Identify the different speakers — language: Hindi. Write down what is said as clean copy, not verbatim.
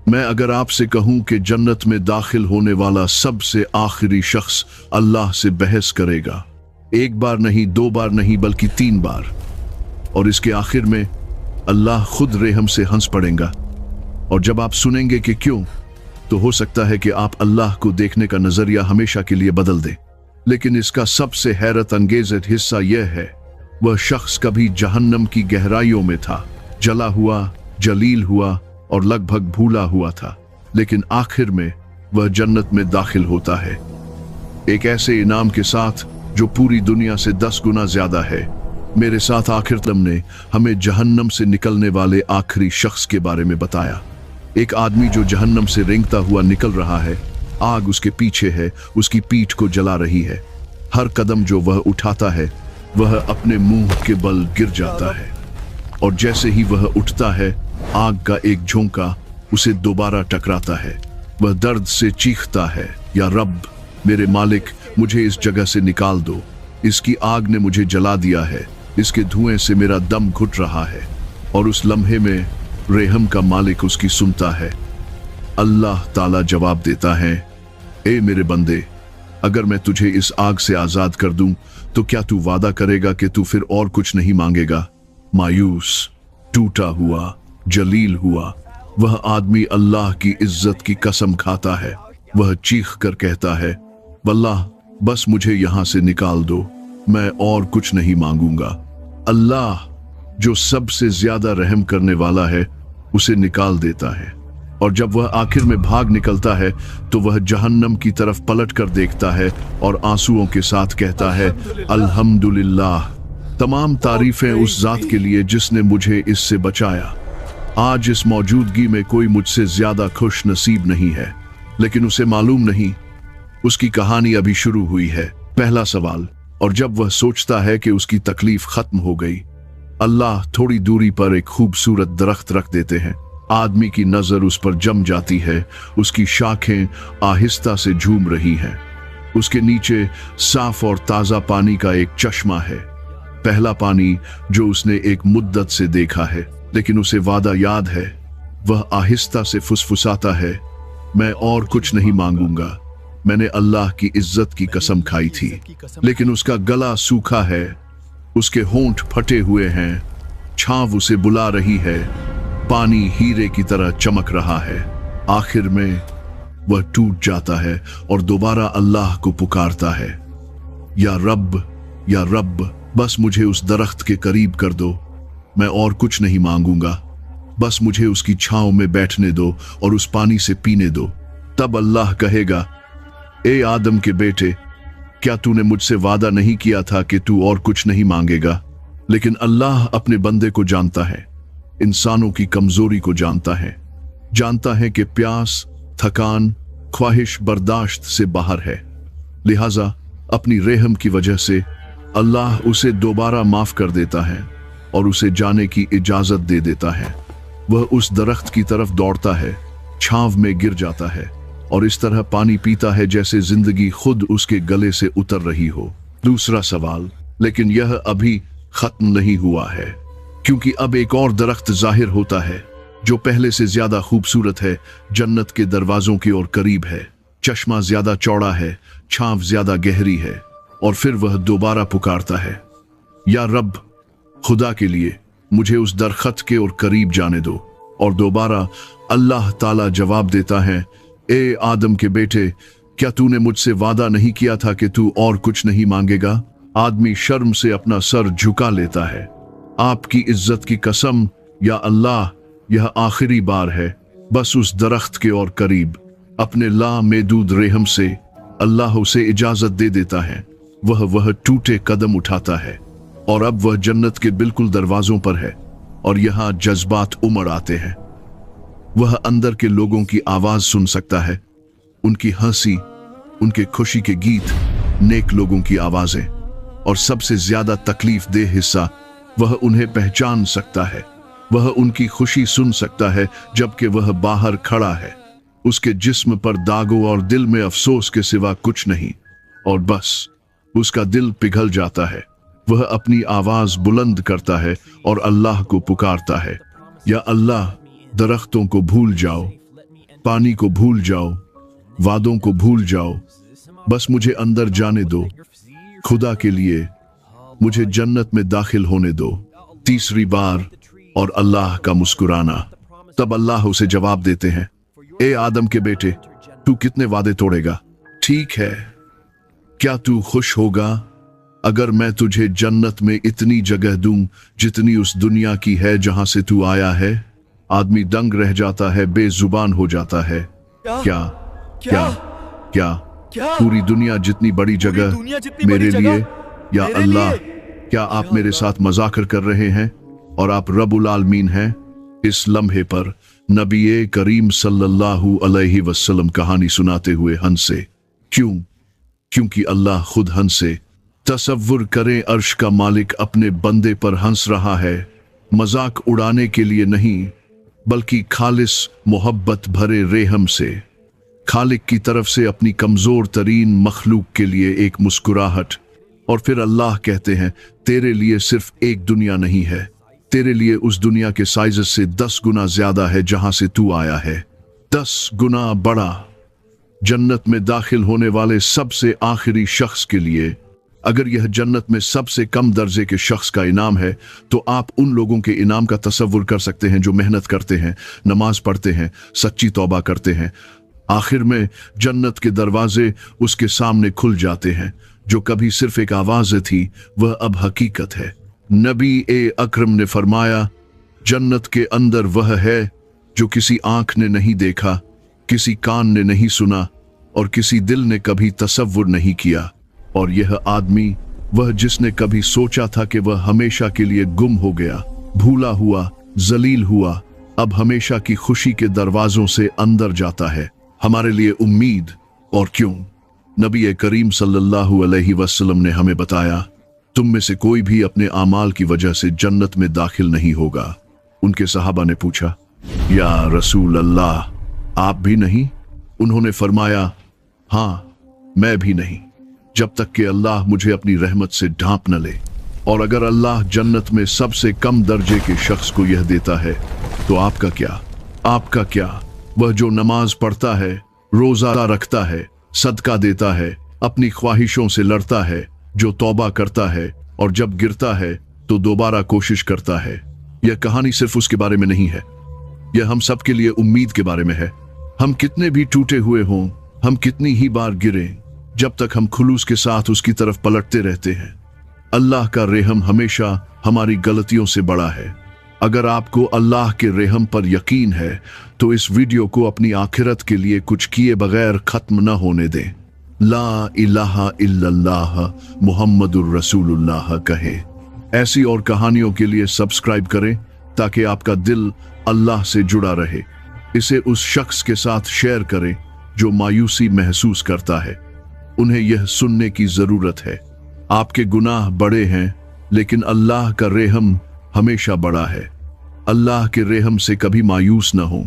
Speaker 1: मैं अगर आपसे कहूं कि जन्नत में दाखिल होने वाला सबसे आखिरी शख्स अल्लाह से बहस करेगा, एक बार नहीं, दो बार नहीं, बल्कि 3 बार, और इसके आखिर में अल्लाह खुद रेहम से हंस पड़ेगा। और जब आप सुनेंगे कि क्यों, तो हो सकता है कि आप अल्लाह को देखने का नजरिया हमेशा के लिए बदल दें। लेकिन इसका सबसे हैरत अंगेज हिस्सा यह है, वह शख्स कभी जहन्नम की गहराइयों में था, जला हुआ, जलील हुआ और लगभग भूला हुआ था, लेकिन आखिर में वह जन्नत में दाखिल होता है, एक ऐसे इनाम के साथ जो पूरी दुनिया से 10 गुना ज्यादा है। मेरे साथ आखिर ने हमें जहन्नम से निकलने वाले आखिरी शख्स के बारे में बताया। एक आदमी जो जहन्नम से रेंगता हुआ निकल रहा है, आग उसके पीछे है, उसकी पीठ को जला रही है। हर कदम जो वह उठाता है वह अपने मुंह के बल गिर जाता है, और जैसे ही वह उठता है आग का एक झोंका उसे दोबारा टकराता है। वह दर्द से चीखता है, या रब, मेरे मालिक, मुझे इस जगह से निकाल दो, इसकी आग ने मुझे जला दिया है, इसके धुएं से मेरा दम घुट रहा है। और उस लम्हे में रेहम का मालिक उसकी सुनता है। अल्लाह ताला जवाब देता है, ए मेरे बंदे, अगर मैं तुझे इस आग से आजाद कर दूं तो क्या तू वादा करेगा कि तू फिर और कुछ नहीं मांगेगा? मायूस, टूटा हुआ, जलील हुआ वह आदमी अल्लाह की इज्जत की कसम खाता है। वह चीख कर कहता है, वल्लाह, बस मुझे यहां से निकाल दो, मैं और कुछ नहीं मांगूंगा। अल्लाह जो सबसे ज्यादा रहम करने वाला है उसे निकाल देता है। और जब वह आखिर में भाग निकलता है तो वह जहन्नम की तरफ पलट कर देखता है और आंसुओं के साथ कहता है, अल्हम्दुलिल्लाह, तमाम तारीफें उस जात के लिए जिसने मुझे इससे बचाया। आज इस मौजूदगी में कोई मुझसे ज्यादा खुश नसीब नहीं है, लेकिन उसे मालूम नहीं उसकी कहानी अभी शुरू हुई है। पहला सवाल, और जब वह सोचता है कि उसकी तकलीफ खत्म हो गई, अल्लाह थोड़ी दूरी पर एक खूबसूरत दरख्त रख देते हैं। आदमी की नजर उस पर जम जाती है, उसकी शाखें आहिस्ता से झूम रही हैं। उसके नीचे साफ और ताजा पानी का एक चश्मा है, पहला पानी जो उसने एक मुद्दत से देखा है, लेकिन उसे वादा याद है। वह आहिस्ता से फुसफुसाता है, मैं और कुछ नहीं मांगूंगा, मैंने अल्लाह की इज्जत की कसम खाई थी। लेकिन उसका गला सूखा है, उसके होंठ फटे हुए हैं, छांव उसे बुला रही है, पानी हीरे की तरह चमक रहा है। आखिर में वह टूट जाता है और दोबारा अल्लाह को पुकारता है, या रब, या रब, बस मुझे उस दरख्त के करीब कर दो, मैं और कुछ नहीं मांगूंगा, बस मुझे उसकी छांव में बैठने दो और उस पानी से पीने दो। तब अल्लाह कहेगा, ए आदम के बेटे, क्या तूने मुझसे वादा नहीं किया था कि तू और कुछ नहीं मांगेगा? लेकिन अल्लाह अपने बंदे को जानता है, इंसानों की कमजोरी को जानता है कि प्यास, थकान, ख्वाहिश बर्दाश्त से बाहर है। लिहाजा अपनी रहम की वजह से अल्लाह उसे दोबारा माफ कर देता है और उसे जाने की इजाजत दे देता है। वह उस दरख्त की तरफ दौड़ता है, छांव में गिर जाता है और इस तरह पानी पीता है जैसे जिंदगी खुद उसके गले से उतर रही हो। दूसरा सवाल, लेकिन यह अभी खत्म नहीं हुआ है, क्योंकि अब एक और दरख्त जाहिर होता है जो पहले से ज्यादा खूबसूरत है, जन्नत के दरवाजों की ओर करीब है। चश्मा ज्यादा चौड़ा है, छांव ज्यादा गहरी है, और फिर वह दोबारा पुकारता है, या रब, खुदा के लिए मुझे उस दरख्त के ओर करीब जाने दो। और दोबारा अल्लाह ताला जवाब देता है, ए आदम के बेटे, क्या तूने मुझसे वादा नहीं किया था कि तू और कुछ नहीं मांगेगा? आदमी शर्म से अपना सर झुका लेता है। आपकी इज्जत की कसम, या अल्लाह, यह आखिरी बार है, बस उस दरख्त के और करीब। अपने लामेदूद रहम से अल्लाह उसे इजाजत दे देता है। वह टूटे कदम उठाता है और अब वह जन्नत के बिल्कुल दरवाजों पर है और यहाँ जज्बात उमड़ आते हैं। वह अंदर के लोगों की आवाज सुन सकता है, उनकी हंसी, उनके खुशी के गीत, नेक लोगों की आवाजें, और सबसे ज्यादा तकलीफ दे हिस्सा, वह उन्हें पहचान सकता है। वह उनकी खुशी सुन सकता है जबकि वह बाहर खड़ा है। उसके जिस्म पर दागों और दिल में अफसोस के सिवा कुछ नहीं, और बस उसका दिल पिघल जाता है। वह अपनी आवाज बुलंद करता है और अल्लाह को पुकारता है, या अल्लाह, दरख्तों को भूल जाओ, पानी को भूल जाओ, वादों को भूल जाओ, बस मुझे अंदर जाने दो। खुदा के लिए मुझे जन्नत में दाखिल होने दो। तीसरी बार और अल्लाह का मुस्कुराना। तब अल्लाह उसे जवाब देते हैं, ए आदम के बेटे, तू कितने वादे तोड़ेगा? ठीक है, क्या तू खुश होगा अगर मैं तुझे जन्नत में इतनी जगह दूं जितनी उस दुनिया की है जहां से तू आया है? आदमी दंग रह जाता है, बेजुबान हो जाता है। क्या क्या क्या क्या? पूरी दुनिया जितनी बड़ी जगह मेरे लिए? या अल्लाह, क्या आप मेरे साथ मजाक कर रहे हैं और आप रब्बुल आलमीन हैं? इस लम्हे पर नबी करीम सल्लल्लाहु अलैहि वसल्लम कहानी सुनाते हुए हंसे। क्यों? क्योंकि अल्लाह खुद हंसे। तसव्वुर करें, अर्श का मालिक अपने बंदे पर हंस रहा है, मजाक उड़ाने के लिए नहीं बल्कि खालिस मोहब्बत भरे रेहम से। खालिक की तरफ से अपनी कमजोर तरीन मखलूक के लिए एक मुस्कुराहट। और फिर अल्लाह कहते हैं, तेरे लिए सिर्फ एक दुनिया नहीं है, तेरे लिए उस दुनिया के साइज से 10 गुना ज्यादा है जहां से तू आया है। 10 गुना बड़ा। जन्नत में दाखिल होने वाले सबसे आखिरी शख्स के लिए अगर यह जन्नत में सबसे कम दर्जे के शख्स का इनाम है, तो आप उन लोगों के इनाम का तसव्वुर कर सकते हैं जो मेहनत करते हैं, नमाज पढ़ते हैं, सच्ची तौबा करते हैं। आखिर में जन्नत के दरवाजे उसके सामने खुल जाते हैं। जो कभी सिर्फ एक आवाज थी, वह अब हकीकत है। नबी अकरम ने फरमाया, जन्नत के अंदर वह है जो किसी आंख ने नहीं देखा, किसी कान ने नहीं सुना और किसी दिल ने कभी तसव्वुर नहीं किया। और यह आदमी, वह जिसने कभी सोचा था कि वह हमेशा के लिए गुम हो गया, भूला हुआ, जलील हुआ, अब हमेशा की खुशी के दरवाजों से अंदर जाता है। हमारे लिए उम्मीद। और क्यों? नबी करीम सल्लल्लाहु अलैहि वसल्लम ने हमें बताया, तुम में से कोई भी अपने आमाल की वजह से जन्नत में दाखिल नहीं होगा। उनके सहाबा ने पूछा, या रसूल अल्लाह, आप भी नहीं? उन्होंने फरमाया, हाँ, मैं भी नहीं, जब तक कि अल्लाह मुझे अपनी रहमत से ढांप न ले। और अगर अल्लाह जन्नत में सबसे कम दर्जे के शख्स को यह देता है, तो आपका क्या? आपका क्या? वह जो नमाज पढ़ता है, रोजा रखता है, सदका देता है, अपनी ख्वाहिशों से लड़ता है, जो तौबा करता है और जब गिरता है तो दोबारा कोशिश करता है। यह कहानी सिर्फ उसके बारे में नहीं है, यह हम सब के लिए उम्मीद के बारे में है। हम कितने भी टूटे हुए हों, हम कितनी ही बार गिरें, जब तक हम खुलूस के साथ उसकी तरफ पलटते रहते हैं, अल्लाह का रेहम हमेशा हमारी गलतियों से बड़ा है। अगर आपको अल्लाह के रेहम पर यकीन है तो इस वीडियो को अपनी आखिरत के लिए कुछ किए बगैर खत्म न होने दें। ला इलाहा इल्लल्लाह मुहम्मदुर रसूलुल्लाह कहें। ऐसी और कहानियों के लिए सब्सक्राइब करें ताकि आपका दिल अल्लाह से जुड़ा रहे। इसे उस शख्स के साथ शेयर करें जो मायूसी महसूस करता है। उन्हें यह सुनने की जरूरत है, आपके गुनाह बड़े हैं लेकिन अल्लाह का रेहम हमेशा बड़ा है। अल्लाह के रेहम से कभी मायूस न हो।